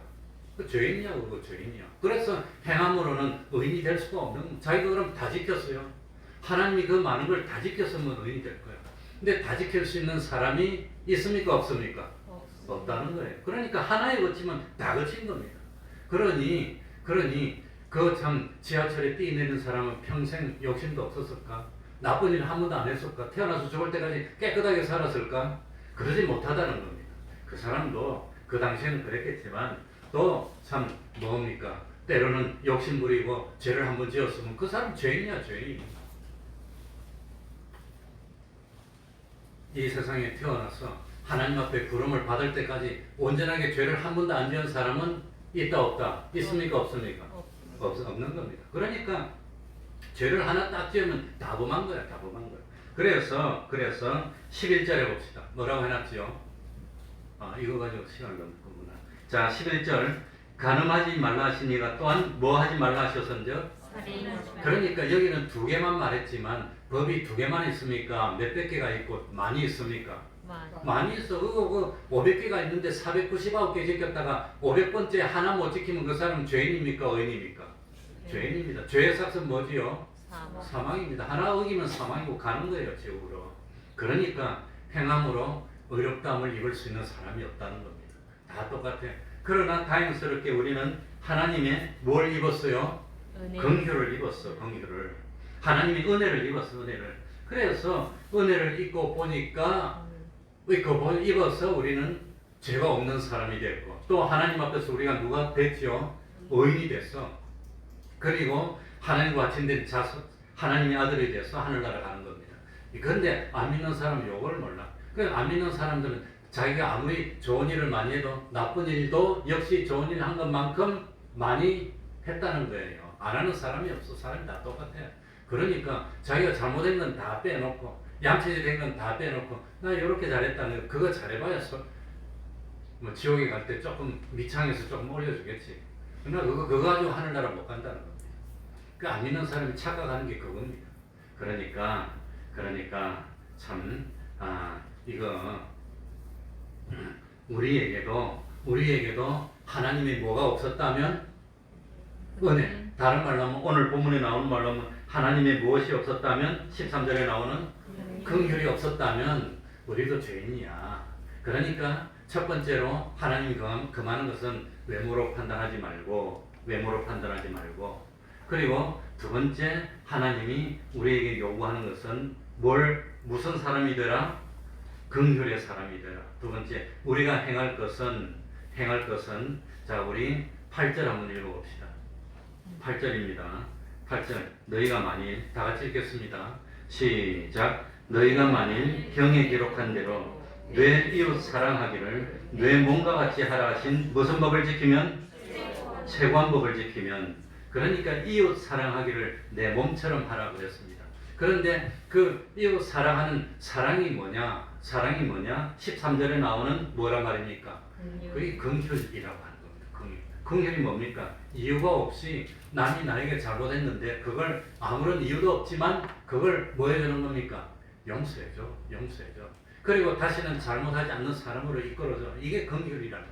그 죄인이야. 그거 죄인이야. 그래서 행함으로는 의인이 될 수가 없는. 자기가 그럼 다 지켰어요. 하나님이 그 많은 걸 다 지켰으면 의인이 될 거야. 근데 다 지킬 수 있는 사람이 있습니까? 없습니까? 없다는 거예요. 그러니까 하나에 거치면 다 거친 겁니다. 그러니 그 참 지하철에 뛰내는 사람은 평생 욕심도 없었을까? 나쁜 일 한 번도 안 했을까? 태어나서 죽을 때까지 깨끗하게 살았을까? 그러지 못하다는 겁니다. 그 사람도 그 당시에는 그랬겠지만 또 참 뭡니까? 때로는 욕심 부리고 죄를 한 번 지었으면 그 사람 죄인이야, 죄인. 이 세상에 태어나서 하나님 앞에 부름을 받을 때까지 온전하게 죄를 한 번도 안 지은 사람은 있다 없다? 있습니까 없습니까? 없는 겁니다. 그러니까 죄를 하나 딱 지으면 다 범한 거야, 다 범한 거야. 그래서 11절에 봅시다. 뭐라고 해놨지요? 이거 가지고 시간을 넘는 거구나. 자, 11절 간음하지 말라 하시니가 또한 뭐 하지 말라 하셨은즉? 그러니까 여기는 두 개만 말했지만 법이 두 개만 있습니까? 몇백 개가 있고 많이 있습니까? 많이 있어. 그거 500개가 있는데 499개 지켰다가 500번째 하나 못 지키면 그 사람 죄인입니까? 의인입니까? 죄인입니다. 죄의 삭은 뭐지요? 사망입니다. 하나 어기면 사망이고 가는 거예요, 지옥으로. 그러니까 행함으로 의롭다함을 입을 수 있는 사람이 없다는 겁니다. 다 똑같아요. 그러나 다행스럽게 우리는 하나님의 뭘 입었어요? 긍휼을 입었어, 긍휼을. 하나님이 은혜를 입었어, 은혜를. 그래서 은혜를 입고 보니까 입어서 우리는 죄가 없는 사람이 됐고 또 하나님 앞에서 우리가 누가 됐죠? 의인이 됐어. 그리고 하나님과 같이 자손, 하나님의 아들이 돼서 하늘나라 가는 겁니다. 그런데 안 믿는 사람은 이걸 몰라. 그 안 믿는 사람들은 자기가 아무리 좋은 일을 많이 해도 나쁜 일도 역시 좋은 일 한 것만큼 많이 했다는 거예요. 안 하는 사람이 없어. 사람이 다 똑같아요. 그러니까 자기가 잘못된 건 다 빼놓고 양치질 된 건 다 빼놓고 나 이렇게 잘했다는 그거 잘해봐야 뭐 지옥에 갈 때 조금 미창에서 조금 올려주겠지. 그러나 그거 가지고 하늘나라 못 간다는 겁니다. 그 안 믿는 사람이 착각하는 게 그겁니다. 그러니까 참 이거 우리에게도 하나님의 뭐가 없었다면 은혜. 다른 말로 하면 오늘 본문에 나오는 말로 하면 하나님의 무엇이 없었다면 13절에 나오는 긍휼이 없었다면 우리도 죄인이야. 그러니까 첫 번째로 하나님이 금하는 것은 외모로 판단하지 말고 그리고 두 번째 하나님이 우리에게 요구하는 것은 무슨 사람이 되라? 긍휼의 사람이 되라. 두 번째 우리가 행할 것은 자 우리 8절 한번 읽어봅시다. 8절입니다. 8절 너희가 만일 다 같이 읽겠습니다. 시작. 너희가 만일 경에 기록한 대로 내 이웃 사랑하기를 내 몸과 같이 하라 하신 무슨 법을 지키면? 최고한 법을 지키면. 그러니까 이웃 사랑하기를 내 몸처럼 하라 그랬습니다. 그런데 그 이웃 사랑하는 사랑이 뭐냐? 13절에 나오는 뭐란 말입니까? 그게 긍휼이라고 하는 겁니다. 긍휼이 뭡니까? 이유가 없이 남이 나에게 잘못했는데 그걸 아무런 이유도 없지만 그걸 뭐 해주는 겁니까? 용서해줘. 그리고 다시는 잘못하지 않는 사람으로 이끌어줘. 이게 긍휼이라는 겁니다.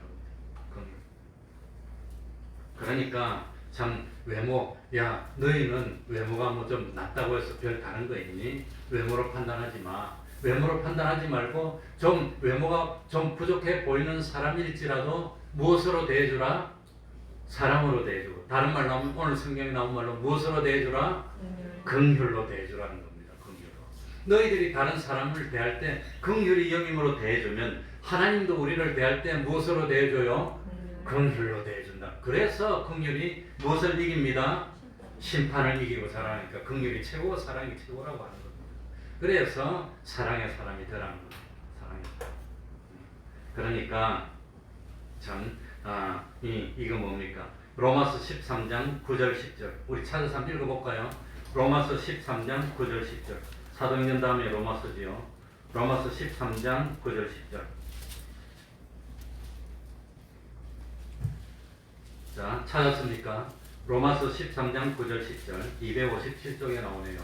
그러니까 참 야 너희는 외모가 뭐 좀 낫다고 해서 별 다른 거 있니? 외모로 판단하지 마. 외모로 판단하지 말고 좀 외모가 좀 부족해 보이는 사람일지라도 무엇으로 대해주라? 사랑으로 대해주고. 다른 말로 하면 오늘 성경에 나온 말로 무엇으로 대해주라? 긍휼로 대해주라는 겁니다. 긍휼로. 너희들이 다른 사람을 대할 때 긍휼이 여김으로 대해주면 하나님도 우리를 대할 때 무엇으로 대해줘요? 긍휼로 대해준다. 그래서 긍휼이 무엇을 이깁니다? 심판을 이기고 사랑하니까 긍휼이 최고고 사랑이 최고라고 하는 겁니다. 그래서 사랑의 사람이 되라는 겁니다. 사랑의 사람. 그러니까 참 이거 뭡니까? 로마서 13장 9절 10절 우리 찾아서 한번 읽어볼까요? 로마서 13장 9절 10절 사도행전 다음에 로마서지요. 로마서 13장 9절 10절 자 찾았습니까? 로마서 13장 9절 10절 257쪽에 나오네요.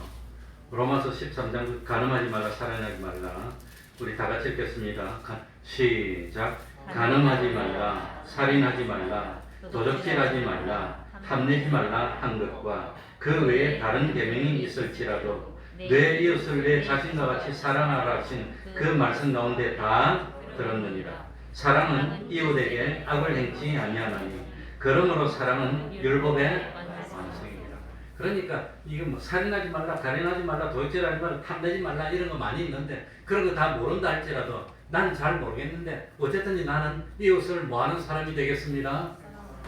로마서 13장 간음하지 말라 살인하지 말라 우리 다 같이 읽겠습니다. 시작. 간음하지 말라 살인하지 말라 도적질하지 말라 탐내지 말라 한 것과 그 외에 다른 계명이 있을지라도 내 이웃을 내 자신과 같이 사랑하라 하신 그 말씀 가운데 다 들었느니라. 사랑은 이웃에게 악을 행치 아니하나니 그러므로 사랑은 율법의 완성입니다. 그러니까 이거 뭐 살인하지 말라, 가련하지 말라, 도둑질하지 말라, 탐내지 말라 이런 거 많이 있는데 그런 거 다 모른다 할지라도 나는 잘 모르겠는데 어쨌든 나는 이웃을 뭐하는 사람이 되겠습니다.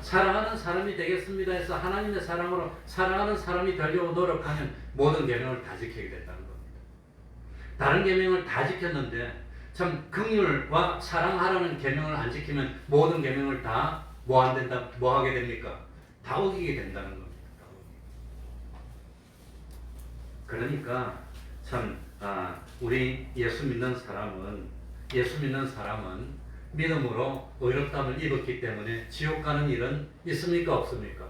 사랑하는 사람이 되겠습니다 해서 하나님의 사랑으로 사랑하는 사람이 되려고 노력하면 모든 계명을 다 지키게 된다는 겁니다. 다른 계명을 다 지켰는데 참 긍휼과 사랑하라는 계명을 안 지키면 모든 계명을 다 뭐 안 된다, 뭐 하게 됩니까? 다 어기게 된다는 겁니다. 그러니까 참 우리 예수 믿는 사람은 믿음으로 의롭다함을 입었기 때문에 지옥 가는 일은 있습니까? 없습니까?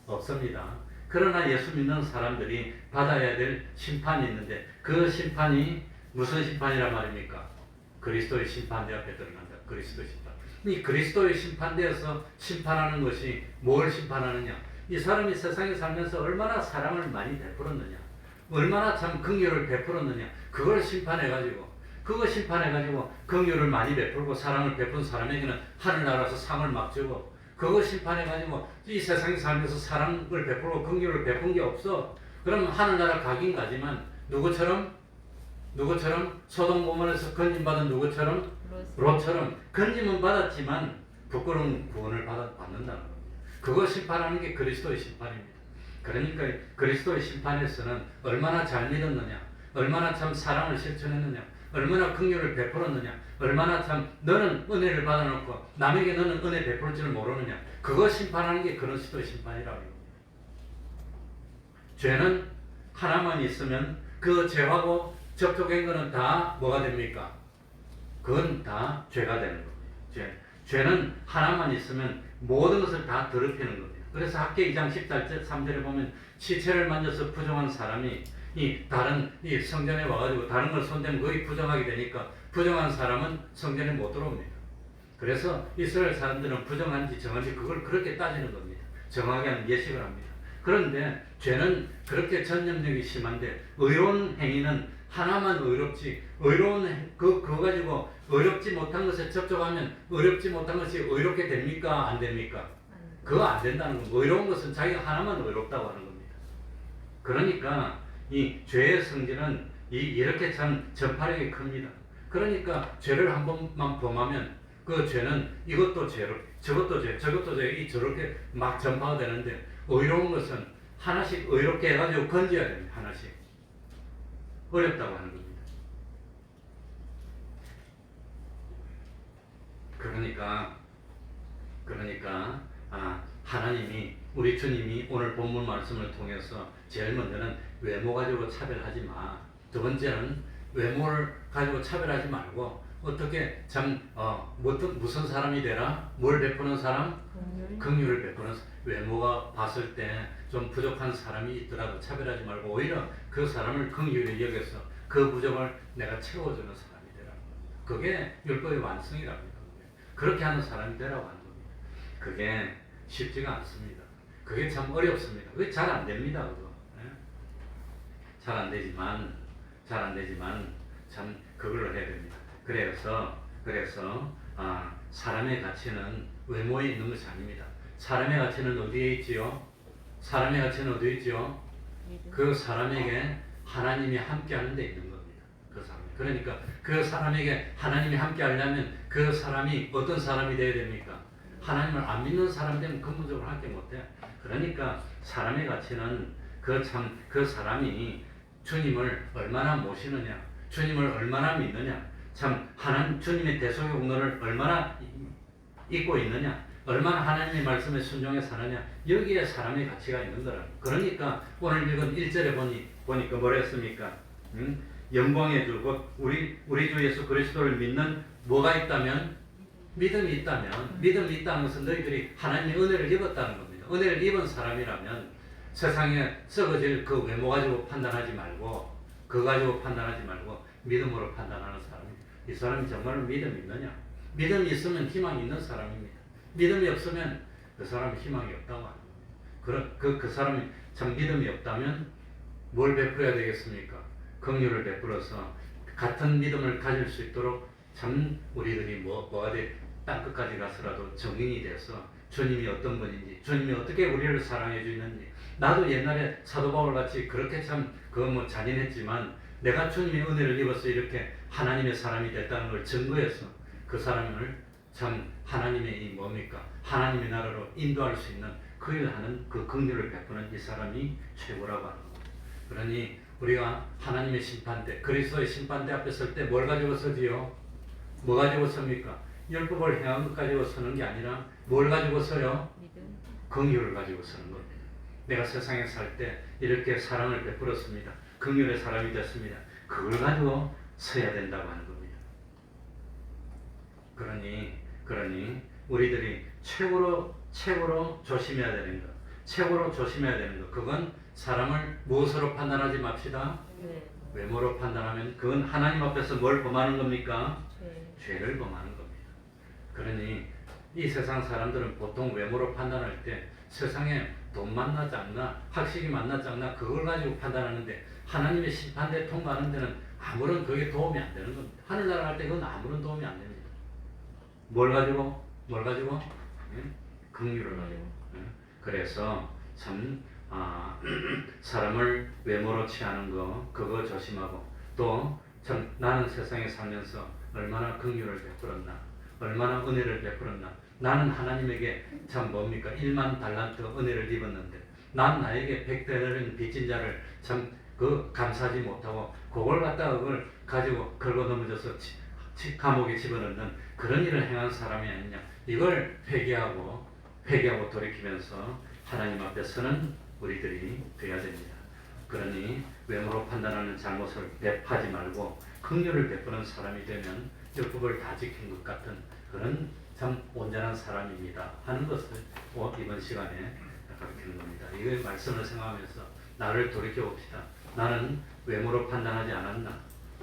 없습니다. 그러나 예수 믿는 사람들이 받아야 될 심판이 있는데 그 심판이 무슨 심판이란 말입니까? 그리스도의 심판대 앞에 들어간다. 그리스도의 심판. 이 그리스도의 심판대에서 심판하는 것이 뭘 심판하느냐? 이 사람이 세상에 살면서 얼마나 사랑을 많이 베풀었느냐? 얼마나 참 긍휼을 베풀었느냐? 그걸 심판해가지고 긍휼을 많이 베풀고 사랑을 베푼 사람에게는 하늘나라에서 상을 막 주고 그거 심판해가지고 이 세상에 살면서 사랑을 베풀고 긍휼을 베푼 게 없어. 그럼 하늘나라 가긴 가지만 누구처럼 소돔 고모라에서 건진받은 누구처럼 롯처럼 건짐은 받았지만 부끄러운 구원을 받는다는 겁니다. 그거 심판하는 게 그리스도의 심판입니다. 그러니까 그리스도의 심판에서는 얼마나 잘 믿었느냐, 얼마나 참 사랑을 실천했느냐, 얼마나 긍휼을 베풀었느냐, 얼마나 참 너는 은혜를 받아놓고 남에게 너는 은혜 베풀 줄 모르느냐, 그거 심판하는 게 그리스도의 심판이라고 합니다. 죄는 하나만 있으면 그 죄하고 접촉한 거는 다 뭐가 됩니까? 그건 다 죄가 되는 겁니다. 죄는 하나만 있으면 모든 것을 다 더럽히는 겁니다. 그래서 학계 2장 13절에 보면 시체를 만져서 부정한 사람이 다른 성전에 와가지고 다른 걸 손대면 거의 부정하게 되니까 부정한 사람은 성전에 못 들어옵니다. 그래서 이스라엘 사람들은 부정한지 정한지 그걸 그렇게 따지는 겁니다. 정하게 하는 예식을 합니다. 그런데 죄는 그렇게 전념력이 심한데 의로운 행위는 하나만 의롭지, 그거 가지고 의롭지 못한 것에 접촉하면 의롭지 못한 것이 의롭게 됩니까? 안 됩니까? 그거 안 된다는 겁니다. 의로운 것은 자기가 하나만 의롭다고 하는 겁니다. 그러니까 이 죄의 성질은 이렇게 참 전파력이 큽니다. 그러니까 죄를 한 번만 범하면 그 죄는 이것도 죄로, 저것도 죄, 저것도 죄, 저렇게 막 전파가 되는데 의로운 것은 하나씩 의롭게 해가지고 건져야 됩니다. 하나씩. 어렵다고 하는 겁니다. 그러니까 하나님이 우리 주님이 오늘 본문 말씀을 통해서 제일 먼저는 외모 가지고 차별하지 마. 두 번째는 외모를 가지고 차별하지 말고 어떻게 무슨 사람이 되라? 뭘 베푸는 사람? 긍휼을 베푸는 사람. 외모가 봤을 때 좀 부족한 사람이 있더라도 차별하지 말고 오히려 그 사람을 긍휼히 여겨서 그 부족을 내가 채워주는 사람이 되라. 그게 율법의 완성이랍니다. 그렇게 하는 사람이 되라고 하는 겁니다. 그게 쉽지가 않습니다. 그게 참 어렵습니다. 그게 잘 안 됩니다. 그거. 잘 안 되지만 참 그걸로 해야 됩니다. 그래서 사람의 가치는 외모에 있는 것이 아닙니다. 사람의 가치는 어디에 있지요? 그 사람에게 하나님이 함께하는 데 있는 겁니다. 그 사람. 그러니까 그 사람에게 하나님이 함께하려면 그 사람이 어떤 사람이 되어야 됩니까? 하나님을 안 믿는 사람 되면 근본적으로 함께 못해. 그러니까 사람의 가치는 그 사람이 주님을 얼마나 모시느냐, 주님을 얼마나 믿느냐, 주님의 대속의 공로를 얼마나 잊고 있느냐, 얼마나 하나님의 말씀에 순종해 사느냐, 여기에 사람의 가치가 있는 거라. 그러니까 오늘 읽은 1절에 보니까 뭐라 했습니까? 영광의 주, 곧 우리 주 예수 그리스도를 믿는 뭐가 있다면? 믿음이 있다는 것은 너희들이 하나님의 은혜를 입었다는 겁니다. 은혜를 입은 사람이라면 세상에 썩어질 그 외모 가지고 판단하지 말고 믿음으로 판단하는 사람입니다. 이 사람이 정말로 믿음이 있느냐? 믿음이 있으면 희망이 있는 사람입니다. 믿음이 없으면 그 사람이 희망이 없다고 하는 겁니다. 그 사람이 참 믿음이 없다면 뭘 베풀어야 되겠습니까? 긍휼을 베풀어서 같은 믿음을 가질 수 있도록 참 우리들이 뭐가 돼? 땅끝까지 가서라도 증인이 돼서 주님이 어떤 분인지, 주님이 어떻게 우리를 사랑해 주는지. 나도 옛날에 사도 바울 같이 그렇게 참 그거 뭐 잔인했지만 내가 주님의 은혜를 입어서 이렇게 하나님의 사람이 됐다는 걸 증거해서 그 사람을 참 하나님의 이 뭡니까? 하나님의 나라로 인도할 수 있는 그 일을 하는 그 긍휼을 베푸는 이 사람이 최고라고 하는 겁니다. 그러니 우리가 하나님의 심판대, 그리스도의 심판대 앞에 설 때 뭘 가지고 서지요? 뭐 가지고 섭니까? 율법을 행한 것 가지고 서는 게 아니라 뭘 가지고 서요? 긍휼을 가지고 서는 겁니다. 내가 세상에 살 때 이렇게 사랑을 베풀었습니다. 긍휼의 사람이 됐습니다. 그걸 가지고 서야 된다고 하는 겁니다. 그러니 우리들이 최고로 조심해야 되는 것, 최고로 조심해야 되는 것, 그건 사람을 무엇으로 판단하지 맙시다. 외모로 판단하면 그건 하나님 앞에서 뭘 범하는 겁니까? 죄를 범하는 겁니다. 그러니 이 세상 사람들은 보통 외모로 판단할 때 세상에 돈 만나지 않나, 학식이 만나지 않나, 그걸 가지고 판단하는데 하나님의 심판대 통과하는 데는 아무런 그게 도움이 안 되는 겁니다. 하늘나라 갈 때 그건 아무런 도움이 안 됩니다. 뭘 가지고? 긍휼을 가지고. 그래서 참 사람을 외모로 취하는 거 그거 조심하고, 또 참 나는 세상에 살면서 얼마나 긍휼을 베풀었나, 얼마나 은혜를 베풀었나. 나는 하나님에게 참 뭡니까? 1만 달란트 은혜를 입었는데 난 나에게 100대를 빚진 자를 참 그 감사하지 못하고 그걸 갖다가 그걸 가지고 걸고 넘어져서 감옥에 집어넣는 그런 일을 행한 사람이 아니냐. 이걸 회개하고 돌이키면서 하나님 앞에 서는 우리들이 되어야 됩니다. 그러니 외모로 판단하는 잘못을 베푸지 말고 긍휼을 베푸는 사람이 되면 율법을 다 지킨 것 같은 그런 참 온전한 사람입니다 하는 것을 이번 시간에 가르치는 겁니다. 이 말씀을 생각하면서 나를 돌이켜봅시다. 나는 외모로 판단하지 않았나?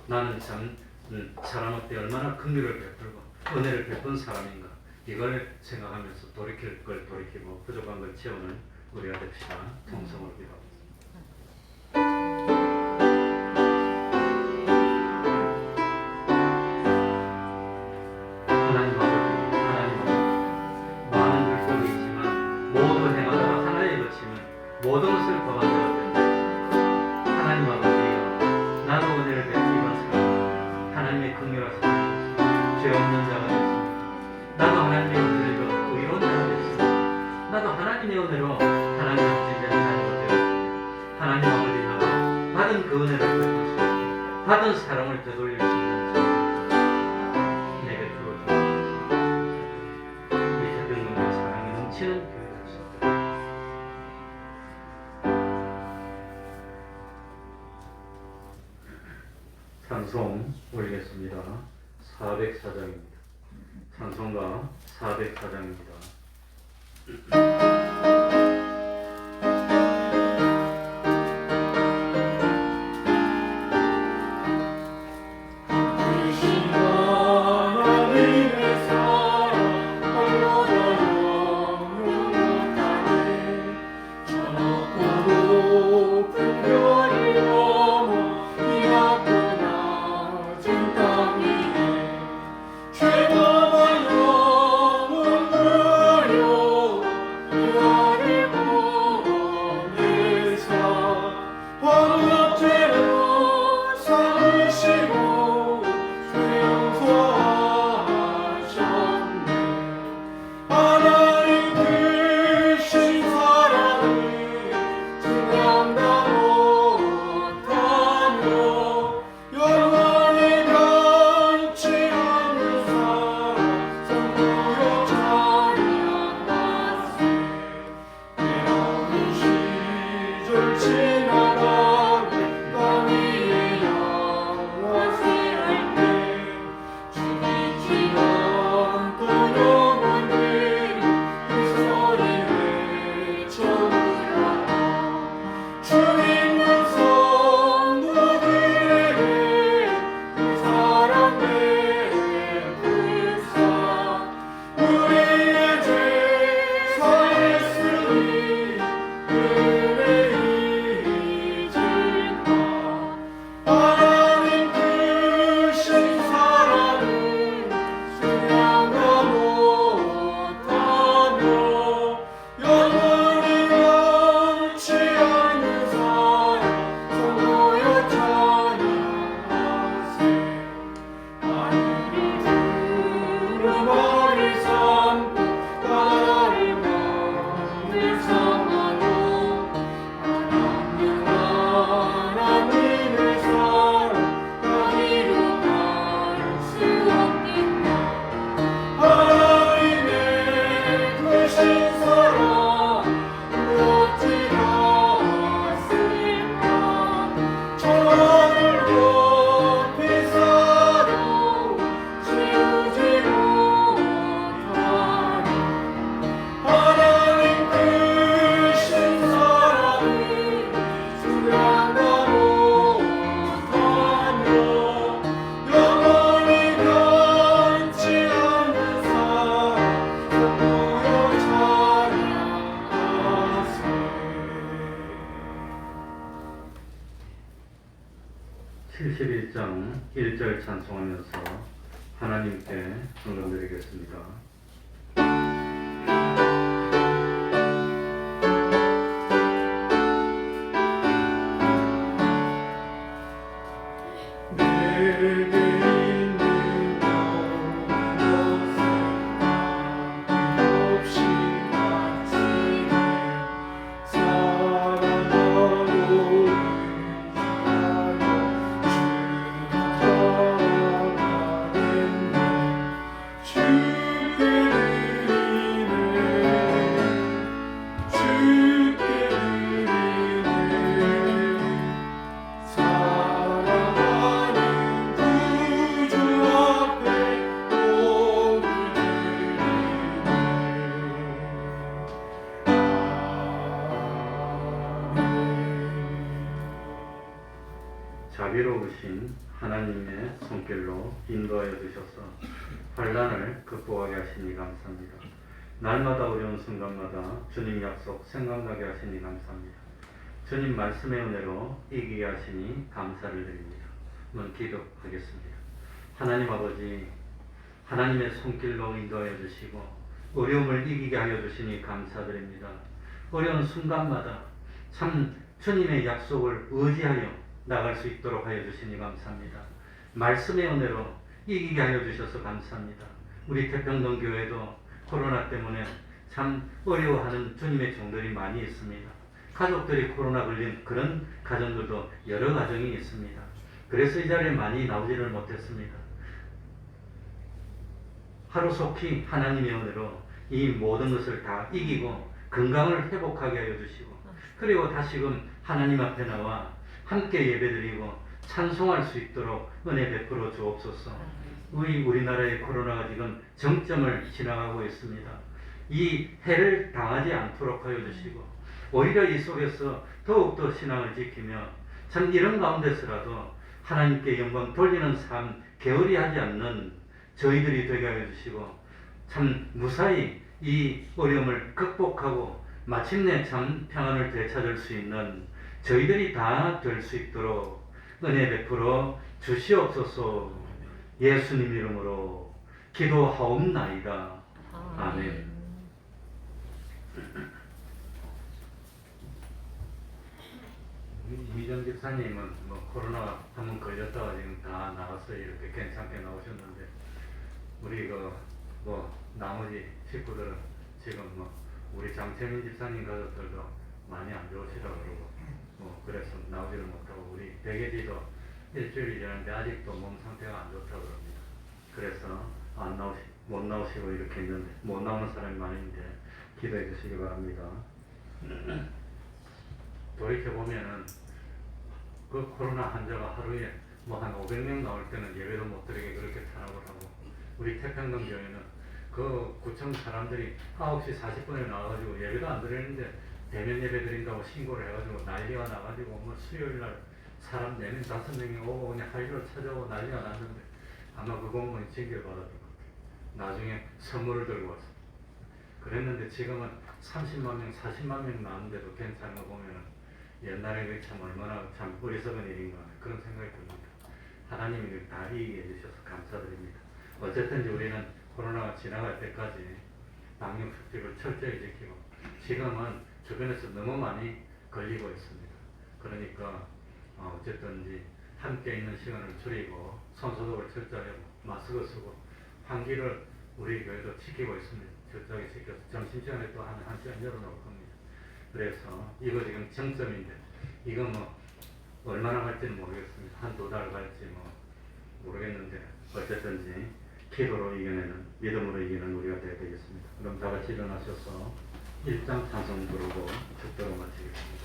나는 참 사람 앞에 얼마나 긍휼을 베풀고 은혜를 베푼 사람인가? 이걸 생각하면서 돌이킬 걸 돌이키고 부족한 걸 채우는 우리가 됩시다. 통성으로 기도합니다. 하나님 아버지, 많은 율법이 있지만 모두 행하다가 하나의 거침은 모든 것을 범한 자가 된다. 하나님 아버지, 나도 은혜를 베푸는 사람, 하나님의 긍휼하심을 죄 없는 자가 됐습니다. 나도 하나님의 은혜로 의로운 자가 됐습니다. 나도 하나님의 은혜로 하나님의 집에 살고 되었습니다. 하나님 아버지, 나도 받은 그 은혜를 베풀 수 있고 받은 사랑을 되돌릴 수 있는 자 내게 주어주옵소서. 이 자병님의 사랑이 넘치는 교회가 있습니다. 찬송 올리겠습니다. 404장입니다. 찬송가 404장입니다. 죄와 영은 무료 1장 1절 찬송하면서 하나님께 성전드리겠습니다. 자비로우신 하나님의 손길로 인도하여 주셔서 환난을 극복하게 하시니 감사합니다. 날마다 어려운 순간마다 주님 약속 생각나게 하시니 감사합니다. 주님 말씀의 은혜로 이기게 하시니 감사를 드립니다. 한번 기도하겠습니다. 하나님 아버지, 하나님의 손길로 인도하여 주시고 어려움을 이기게 하여 주시니 감사드립니다. 어려운 순간마다 참 주님의 약속을 의지하여 나갈 수 있도록 하여 주시니 감사합니다. 말씀의 은혜로 이기게 하여 주셔서 감사합니다. 우리 태평동 교회도 코로나 때문에 참 어려워하는 주님의 종들이 많이 있습니다. 가족들이 코로나 걸린 그런 가정들도 여러 가정이 있습니다. 그래서 이 자리에 많이 나오지를 못했습니다. 하루속히 하나님의 은혜로 이 모든 것을 다 이기고 건강을 회복하게 하여 주시고, 그리고 다시금 하나님 앞에 나와 함께 예배드리고 찬송할 수 있도록 은혜 베풀어 주옵소서. 우리나라의 코로나가 지금 정점을 지나가고 있습니다. 이 해를 당하지 않도록 하여 주시고, 오히려 이 속에서 더욱더 신앙을 지키며 참 이런 가운데서라도 하나님께 영광 돌리는 삶 게으리 하지 않는 저희들이 되게 하여 주시고, 참 무사히 이 어려움을 극복하고 마침내 참 평안을 되찾을 수 있는 저희들이 다 될 수 있도록 은혜 베풀어 주시옵소서. 예수님 이름으로 기도하옵나이다. 아멘. 이미정 집사님은 코로나 한번 걸렸다가 지금 다 나왔어요. 이렇게 괜찮게 나오셨는데, 우리 나머지 식구들은 지금 우리 장채민 집사님 가족들도 많이 안 좋으시다고 그러고, 그래서 나오지를 못하고, 우리 백예지도 일주일이 지났는데 아직도 몸 상태가 안 좋다고 그럽니다. 그래서 못 나오시고 이렇게 있는데, 못 나오는 사람이 많은데 기도해 주시기 바랍니다. 돌이켜보면은 그 코로나 환자가 하루에 한 500명 나올 때는 예배도 못 드리게 그렇게 탄압을 하고, 우리 태평동 교회는 그 구청 사람들이 9시 40분에 나와가지고 예배도 안 드리는데 대면 예배 드린다고 신고를 해가지고 난리가 나가지고 수요일날 사람 4명, 5명이 오고 그냥 할일을 찾아오고 난리가 났는데, 아마 그 공무원이 징계를 받았던 것 같아요. 나중에 선물을 들고 왔어요. 그랬는데 지금은 30만 명, 40만 명 나왔는데도 괜찮은 거 보면은 옛날에 그게 참 얼마나 참 어리석은 일인가 그런 생각이 듭니다. 하나님이 다 이기게 해주셔서 감사드립니다. 어쨌든지 우리는 코로나가 지나갈 때까지 방역 수칙을 철저히 지키고, 지금은 주변에서 너무 많이 걸리고 있습니다. 그러니까 어쨌든지 함께 있는 시간을 줄이고 손소독을 철저히 하고 마스크 쓰고 환기를 우리 교회도 지키고 있습니다. 철저히 지켜서 점심시간에 또 한 시간 열어놓을 겁니다. 그래서 이거 지금 정점인데, 이거 얼마나 갈지는 모르겠습니다. 한두 달 갈지 모르겠는데, 어쨌든지 기도로 이겨내는, 믿음으로 이기는 우리가 되어야 되겠습니다. 그럼 다 같이 일어나셔서 1장 찬송 부르고 축도로 마치겠습니다.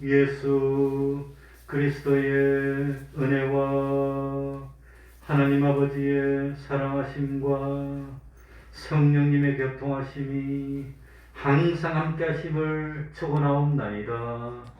예수 그리스도의 은혜와 하나님 아버지의 사랑하심과 성령님의 교통하심이 항상 함께 하심을 축원하옵나이다.